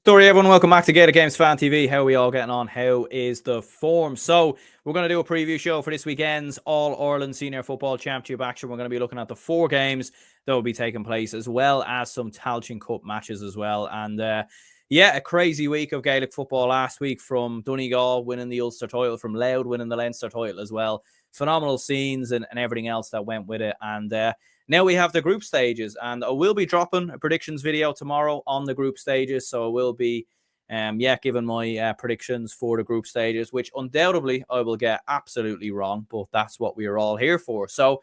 Sorry, everyone. Welcome back to Gator Games Fan TV. How are we all getting on? How is the form? So, we're going to do a preview show for this weekend's All-Ireland Senior Football Championship action. We're going to be looking at the 4 games that will be taking place, as well as some Tailteann Cup matches as well. And yeah, a crazy week of Gaelic football last week, from Donegal winning the Ulster title, from Louth winning the Leinster title as well. Phenomenal scenes and everything else that went with it. And now we have the group stages, and I will be dropping a predictions video tomorrow on the group stages. So I will be, giving my predictions for the group stages, which undoubtedly I will get absolutely wrong, but that's what we are all here for. So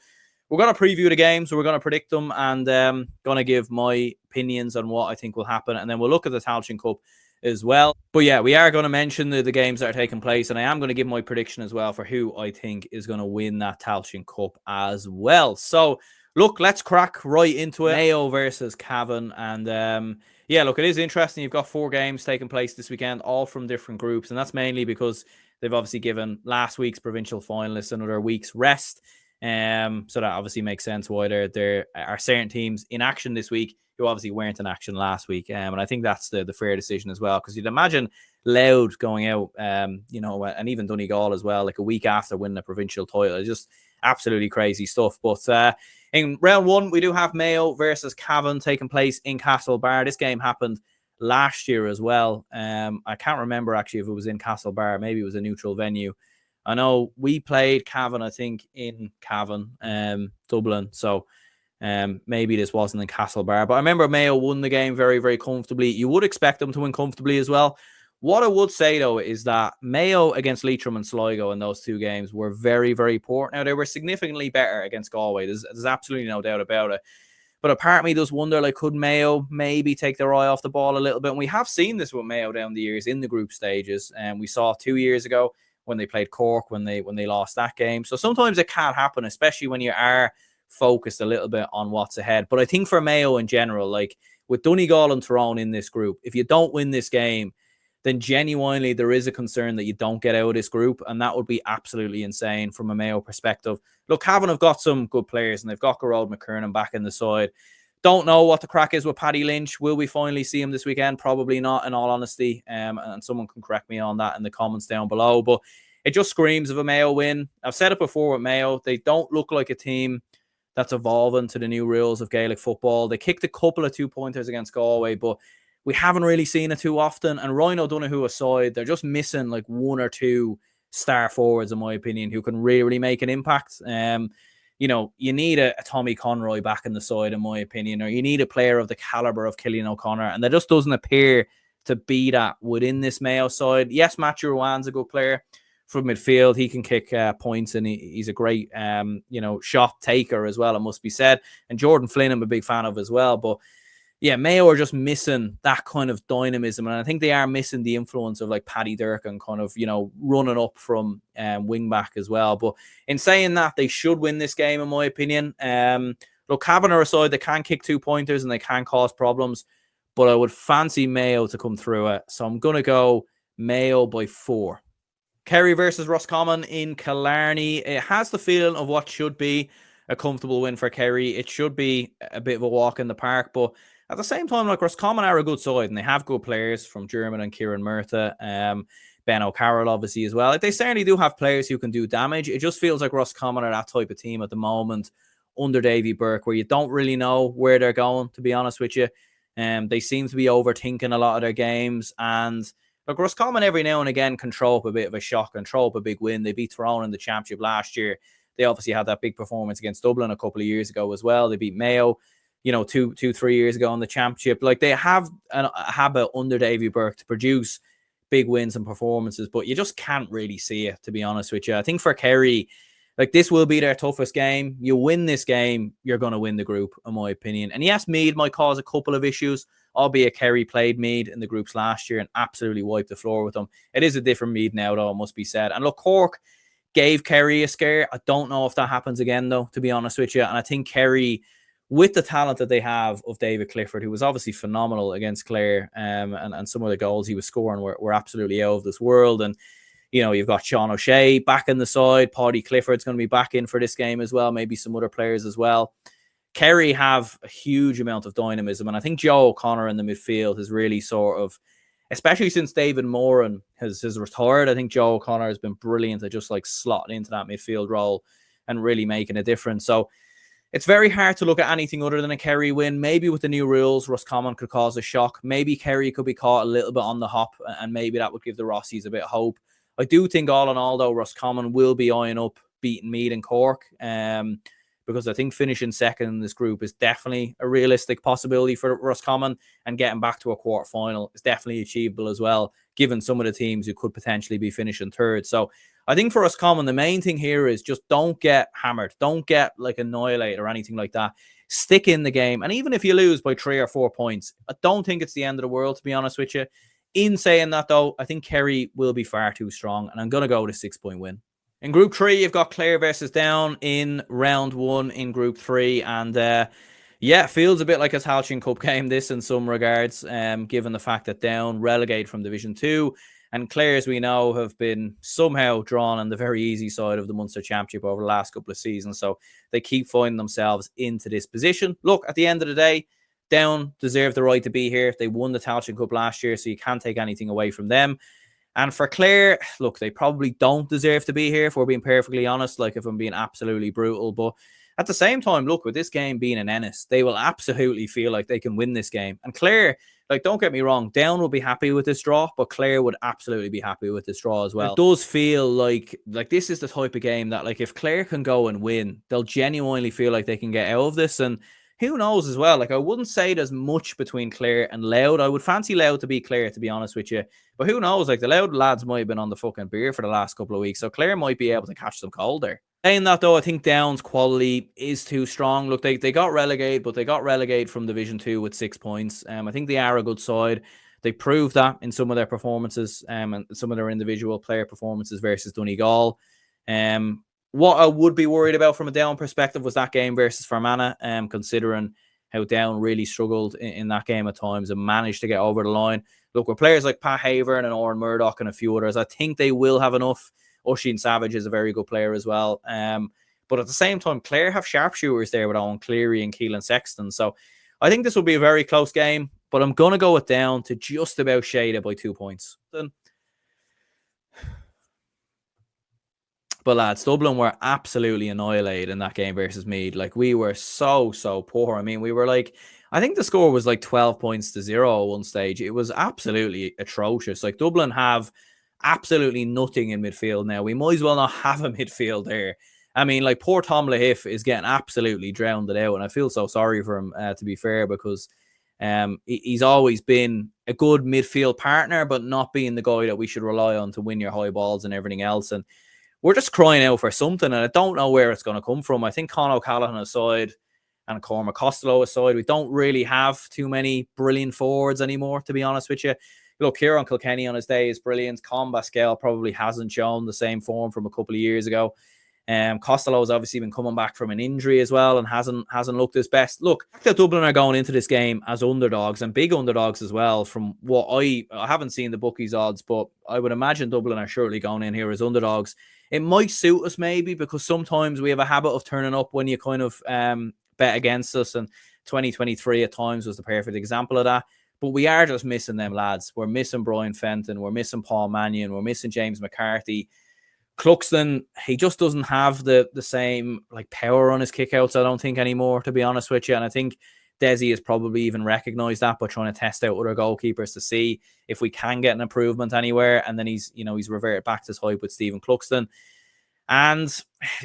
we're going to preview the games, we're going to predict them, and going to give my opinions on what I think will happen, and then we'll look at the Tailteann Cup as well. But yeah, we are going to mention the games that are taking place, and I am going to give my prediction as well for who I think is going to win that Tailteann Cup as well. So look, let's crack right into it. Mayo versus Cavan. And yeah, look, it is interesting. You've got 4 games taking place this weekend, all from different groups. And that's mainly because they've obviously given last week's provincial finalists another week's rest. So that obviously makes sense why there are certain teams in action this week who obviously weren't in action last week. And I think that's the fair decision as well, because you'd imagine Louth going out, and even Donegal as well, like a week after winning a provincial title. It's just absolutely crazy stuff. But in round 1, we do have Mayo versus Cavan taking place in Castlebar. This game happened last year as well. I can't remember actually if it was in Castlebar. Maybe it was a neutral venue. I know we played Cavan, I think, in Cavan, Dublin. So maybe this wasn't in Castlebar. But I remember Mayo won the game very, very comfortably. You would expect them to win comfortably as well. What I would say, though, is that Mayo against Leitrim and Sligo in those 2 games were very, very poor. Now, they were significantly better against Galway. There's absolutely no doubt about it. But a part of me does wonder, like, could Mayo maybe take their eye off the ball a little bit? And we have seen this with Mayo down the years in the group stages. And we saw 2 years ago when they played Cork, when they lost that game. So sometimes it can happen, especially when you are focused a little bit on what's ahead. But I think for Mayo in general, like with Donegal and Tyrone in this group, if you don't win this game, then genuinely there is a concern that you don't get out of this group, and that would be absolutely insane from a Mayo perspective. Look, Cavan have got some good players, and they've got Gerald McKernan back in the side. Don't know what the crack is with Paddy Lynch. Will we finally see him this weekend? Probably not, in all honesty. And someone can correct me on that in the comments down below. But it just screams of a Mayo win. I've said it before with Mayo. They don't look like a team that's evolving to the new rules of Gaelic football. They kicked a couple of 2-pointers against Galway, but we haven't really seen it too often. And Ryan O'Donoghue aside, they're just missing like 1 or 2 star forwards, in my opinion, who can really make an impact. You need a Tommy Conroy back in the side, in my opinion, or you need a player of the caliber of Killian O'Connor. And there just doesn't appear to be that within this Mayo side. Yes, Matthew Ruan's a good player from midfield. He can kick points, and he's a great, shot taker as well, it must be said. And Jordan Flynn, I'm a big fan of as well. But yeah, Mayo are just missing that kind of dynamism. And I think they are missing the influence of like Paddy Durcan kind of, running up from wing back as well. But in saying that, they should win this game, in my opinion. Look, Cavan are a side that can kick 2-pointers and they can cause problems. But I would fancy Mayo to come through it. So I'm going to go Mayo by 4. Kerry versus Roscommon in Killarney. It has the feeling of what should be a comfortable win for Kerry. It should be a bit of a walk in the park, but at the same time, like, Roscommon are a good side, and they have good players from German and Kieran Murtha, Ben O'Carroll, obviously, as well. Like, they certainly do have players who can do damage. It just feels like Roscommon are that type of team at the moment under Davy Burke, where you don't really know where they're going, to be honest with you. They seem to be overthinking a lot of their games. And look, Roscommon every now and again can throw up a bit of a shock and throw up a big win. They beat Tyrone in the championship last year. They obviously had that big performance against Dublin a couple of years ago as well. They beat Mayo 2-3 years ago in the championship. Like, they have a habit under Davy Burke to produce big wins and performances, but you just can't really see it, to be honest with you. I think for Kerry, like, this will be their toughest game. You win this game, you're going to win the group, in my opinion. And yes, Meath might cause a couple of issues, albeit Kerry played Meath in the groups last year and absolutely wiped the floor with them. It is a different Meath now, though, it must be said. And look, Cork gave Kerry a scare. I don't know if that happens again, though, to be honest with you. And I think Kerry, with the talent that they have of David Clifford, who was obviously phenomenal against Clare, and some of the goals he was scoring were absolutely out of this world. And, you've got Sean O'Shea back in the side. Paddy Clifford's going to be back in for this game as well. Maybe some other players as well. Kerry have a huge amount of dynamism. And I think Joe O'Connor in the midfield has really sort of especially since David Moran has retired. I think Joe O'Connor has been brilliant at just like slotting into that midfield role and really making a difference. So it's very hard to look at anything other than a Kerry win. Maybe with the new rules, Roscommon could cause a shock. Maybe Kerry could be caught a little bit on the hop, and maybe that would give the Rossies a bit of hope. I do think all in all, though, Roscommon will be eyeing up beating Meath and Cork, because I think finishing second in this group is definitely a realistic possibility for Roscommon, and getting back to a quarter-final is definitely achievable as well, given some of the teams who could potentially be finishing third. So I think for Roscommon, the main thing here is just don't get hammered. Don't get like annihilated or anything like that. Stick in the game. And even if you lose by 3 or 4 points, I don't think it's the end of the world, to be honest with you. In saying that, though, I think Kerry will be far too strong, and I'm going to go with a 6-point win. In Group 3, you've got Clare versus Down in round 1 in Group 3. And yeah, it feels a bit like a Tailteann Cup game, this, in some regards, given the fact that Down relegated from Division 2. And Clare, as we know, have been somehow drawn on the very easy side of the Munster Championship over the last couple of seasons. So they keep finding themselves into this position. Look, at the end of the day, Down deserve the right to be here. They won the Tailteann Cup last year, so you can't take anything away from them. And for Clare, look, they probably don't deserve to be here, if we're being perfectly honest, like if I'm being absolutely brutal. But at the same time, look, with this game being in Ennis, they will absolutely feel like they can win this game. And Clare, like, don't get me wrong, Down will be happy with this draw, but Clare would absolutely be happy with this draw as well. It does feel like this is the type of game that, like, if Clare can go and win, they'll genuinely feel like they can get out of this. And who knows as well, like, I wouldn't say there's much between Clare and Louth. I would fancy Louth to beat Clare, to be honest with you. But who knows, like, the Louth lads might have been on the fucking beer for the last couple of weeks, so Clare might be able to catch some cold there. Saying that, though, I think Down's quality is too strong. Look, they got relegated, but they got relegated from Division 2 with 6 points. I think they are a good side. They proved that in some of their performances, and some of their individual player performances versus Donegal. What I would be worried about from a Down perspective was that game versus Fermanagh, considering how Down really struggled in that game at times and managed to get over the line. Look, with players like Pat Havern and Oran Murdoch and a few others, I think they will have enough. Oisin Savage is a very good player as well. But at the same time, Clare have sharpshooters there with Owen Cleary and Keelan Sexton. So I think this will be a very close game, but I'm going to go it down to just about shade it by 2 points. But lads, Dublin were absolutely annihilated in that game versus Meath. Like, we were so poor. I mean, we were like, I think the score was like 12 points to 0 at one stage. It was absolutely atrocious. Like, Dublin have absolutely nothing in midfield now. We might as well not have a midfield there. I mean, like, poor Tom Lahiff is getting absolutely drowned out, and I feel so sorry for him, to be fair, because he's always been a good midfield partner, but not being the guy that we should rely on to win your high balls and everything else. And we're just crying out for something, and I don't know where it's going to come from. I think Con O'Callaghan aside and Cormac Costello aside, we don't really have too many brilliant forwards anymore, to be honest with you. Look, Kieran Kilkenny on his day is brilliant. Con Basquel probably hasn't shown the same form from a couple of years ago. Costello has obviously been coming back from an injury as well and hasn't looked his best. Look, the Dublin are going into this game as underdogs, and big underdogs as well. From what I haven't seen the bookies odds, but I would imagine Dublin are surely going in here as underdogs. It might suit us maybe, because sometimes we have a habit of turning up when you kind of bet against us, and 2023 at times was the perfect example of that. But we are just missing them lads. We're missing Brian Fenton. We're missing Paul Mannion. We're missing James McCarthy. Cluxton, he just doesn't have the same like power on his kickouts, I don't think, anymore, to be honest with you. And I think Desi has probably even recognised that by trying to test out other goalkeepers to see if we can get an improvement anywhere. And then he's reverted back to his hype with Stephen Cluxton. And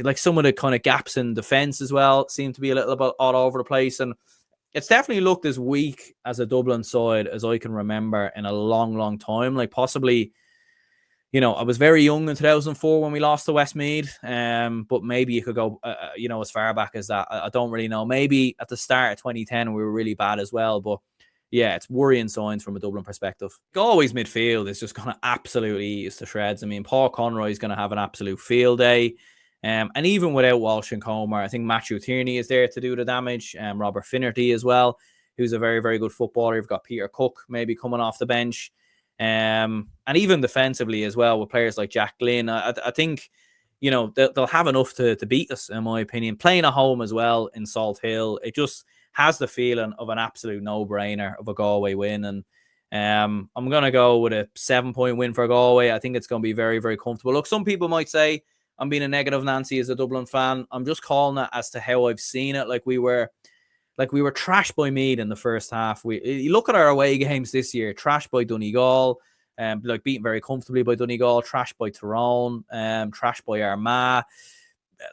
like, some of the kind of gaps in defence as well seem to be a little bit all over the place. And it's definitely looked as weak as a Dublin side as I can remember in a long time. Like, possibly, I was very young in 2004 when we lost to Westmeath, but maybe you could go, as far back as that. I don't really know. Maybe at the start of 2010 we were really bad as well. But yeah, it's worrying signs from a Dublin perspective. Galway's midfield is just going to absolutely eat us to shreds. I mean, Paul Conroy is going to have an absolute field day. And even without Walsh and Comer, I think Matthew Tierney is there to do the damage. Robert Finnerty as well, who's a very, very good footballer. You've got Peter Cook maybe coming off the bench. And even defensively as well, with players like Jack Glynn, I think, they'll have enough to beat us, in my opinion. Playing at home as well in Salt Hill, it just has the feeling of an absolute no-brainer of a Galway win. And I'm going to go with a 7-point win for Galway. I think it's going to be very, very comfortable. Look, some people might say I'm being a negative Nancy as a Dublin fan. I'm just calling it as to how I've seen it. Like we were trashed by Meath in the first half. You look at our away games this year, trashed by Donegal, beaten very comfortably by Donegal, trashed by Tyrone, trashed by Armagh.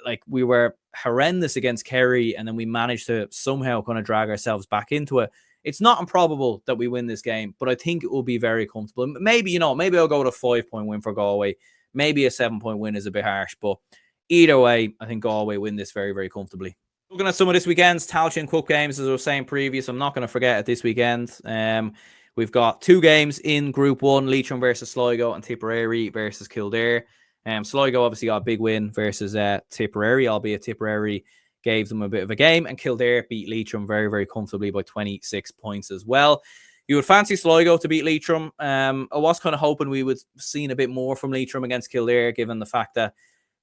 Like we were horrendous against Kerry, and then we managed to somehow kind of drag ourselves back into it. It's not improbable that we win this game, but I think it will be very comfortable. Maybe I'll go with a 5-point win for Galway. Maybe a 7-point win is a bit harsh, but either way, I think Galway win this very, very comfortably. Looking at some of this weekend's Tailteann Cup games, as I was saying previous, I'm not going to forget it this weekend. We've got 2 games in Group 1, Leitrim versus Sligo and Tipperary versus Kildare. Sligo obviously got a big win versus Tipperary, albeit Tipperary gave them a bit of a game, and Kildare beat Leitrim very, very comfortably by 26 points as well. You would fancy Sligo to beat Leitrim. I was kind of hoping we would have seen a bit more from Leitrim against Kildare, given the fact that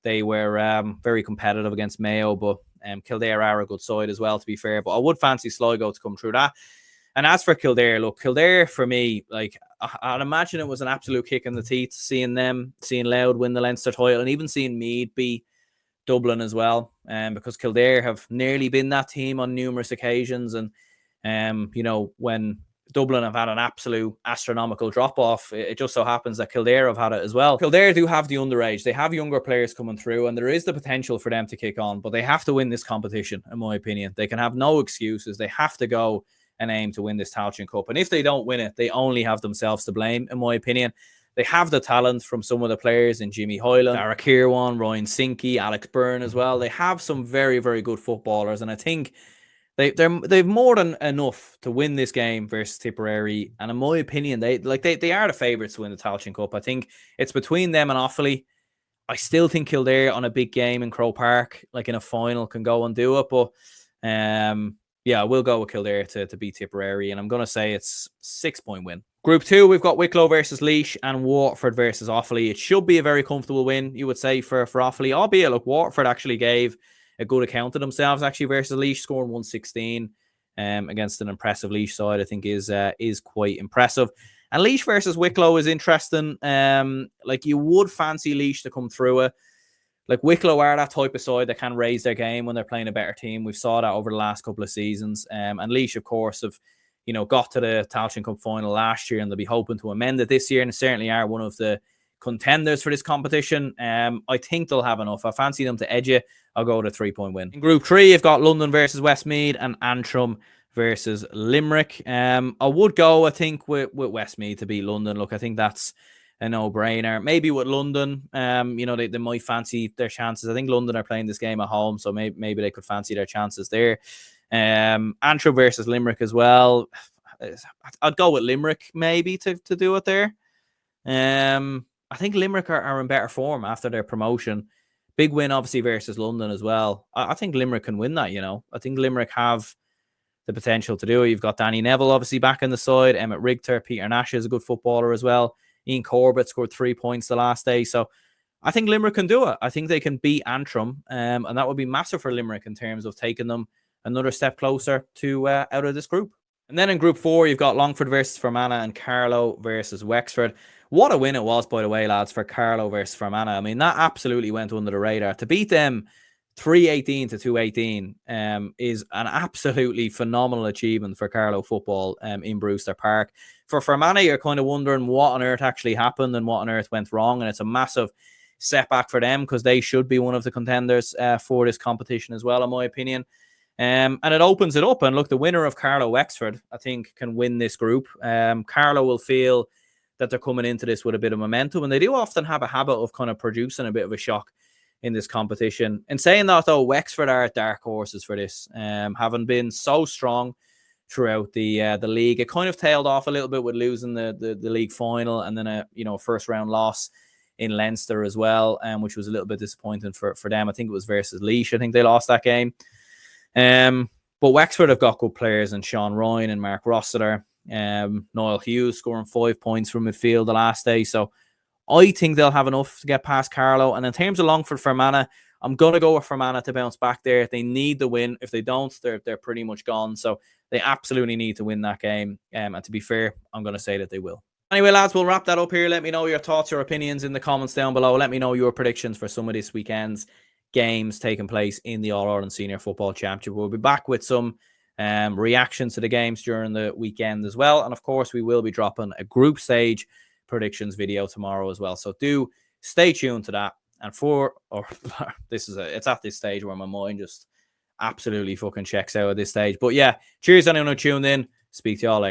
they were very competitive against Mayo, but Kildare are a good side as well, to be fair. But I would fancy Sligo to come through that. And as for Kildare, look, Kildare for me, like I'd imagine it was an absolute kick in the teeth seeing Louth win the Leinster title, and even seeing Meath beat Dublin as well. Because Kildare have nearly been that team on numerous occasions, and when Dublin have had an absolute astronomical drop-off, it just so happens that Kildare have had it as well. Kildare do have the underage. They have younger players coming through, and there is the potential for them to kick on, but they have to win this competition, in my opinion. They can have no excuses. They have to go and aim to win this Tailteann Cup. And if they don't win it, they only have themselves to blame, in my opinion. They have the talent from some of the players in Jimmy Hoyland, Dara Kirwan, Ryan Sinky, Alex Byrne as well. They have some very, very good footballers, and I think they've more than enough to win this game versus Tipperary. And in my opinion, they are the favourites to win the Tailteann Cup. I think it's between them and Offaly. I still think Kildare on a big game in Croke Park, like in a final, can go and do it. But I will go with Kildare to beat Tipperary, and I'm going to say it's 6-point win. Group 2, we've got Wicklow versus Laois and Waterford versus Offaly. It should be a very comfortable win, you would say, for Offaly, albeit, look, Waterford actually gave a good account of themselves actually versus Laois, scoring 116 against an impressive Laois side. I think is quite impressive. And Laois versus Wicklow is interesting. Like you would fancy Laois to come through it. Like Wicklow are that type of side that can raise their game when they're playing a better team. We've saw that over the last couple of seasons. And Laois, of course, have got to the Tailteann Cup final last year, and they'll be hoping to amend it this year, and certainly are one of the contenders for this competition. I think they'll have enough. I fancy them to edge it. I'll go with a 3-point win. In Group 3, you've got London versus Westmeath and Antrim versus Limerick. I would go, I think, with Westmeath to beat London. Look, I think that's a no-brainer. Maybe with London, they might fancy their chances. I think London are playing this game at home, so maybe they could fancy their chances there. Antrim versus Limerick as well. I'd go with Limerick maybe to do it there. I think Limerick are in better form after their promotion. Big win, obviously, versus London as well. I think Limerick can win that, I think Limerick have the potential to do it. You've got Danny Neville, obviously, back in the side. Emmett Richter, Peter Nash is a good footballer as well. Ian Corbett scored 3 points the last day. So I think Limerick can do it. I think they can beat Antrim. And that would be massive for Limerick in terms of taking them another step closer to out of this group. And then in Group 4, you've got Longford versus Fermanagh and Carlow versus Wexford. What a win it was, by the way, lads, for Carlow versus Fermanagh. I mean, that absolutely went under the radar. To beat them 3-18 to 2-18 is an absolutely phenomenal achievement for Carlow football in Brewster Park. For Fermanagh, you're kind of wondering what on earth actually happened and what on earth went wrong, and it's a massive setback for them because they should be one of the contenders for this competition as well, in my opinion. And it opens it up. And look, the winner of Carlow-Wexford, I think, can win this group. Carlow will feel that they're coming into this with a bit of momentum, and they do often have a habit of kind of producing a bit of a shock in this competition. In saying that, though, Wexford are dark horses for this, having been so strong throughout the league. It kind of tailed off a little bit with losing the league final, and then a first round loss in Leinster as well, which was a little bit disappointing for them. I think it was versus Laois. I think they lost that game. But Wexford have got good players, and Sean Ryan and Mark Rossiter, Niall Hughes scoring 5 points from midfield the last day. So I think they'll have enough to get past Carlow. And in terms of Longford Fermanagh, I'm going to go with Fermanagh to bounce back there. They need the win. If they don't, they're pretty much gone. So they absolutely need to win that game. And to be fair, I'm going to say that they will. Anyway, lads, we'll wrap that up here. Let me know your thoughts or opinions in the comments down below. Let me know your predictions for some of this weekend's games taking place in the All-Ireland Senior Football Championship. We'll be back with some reactions to the games during the weekend as well. And of course, we will be dropping a group stage predictions video tomorrow as well. So do stay tuned to that. And it's at this stage where my mind just absolutely fucking checks out at this stage. But yeah, cheers anyone who tuned in. Speak to y'all later.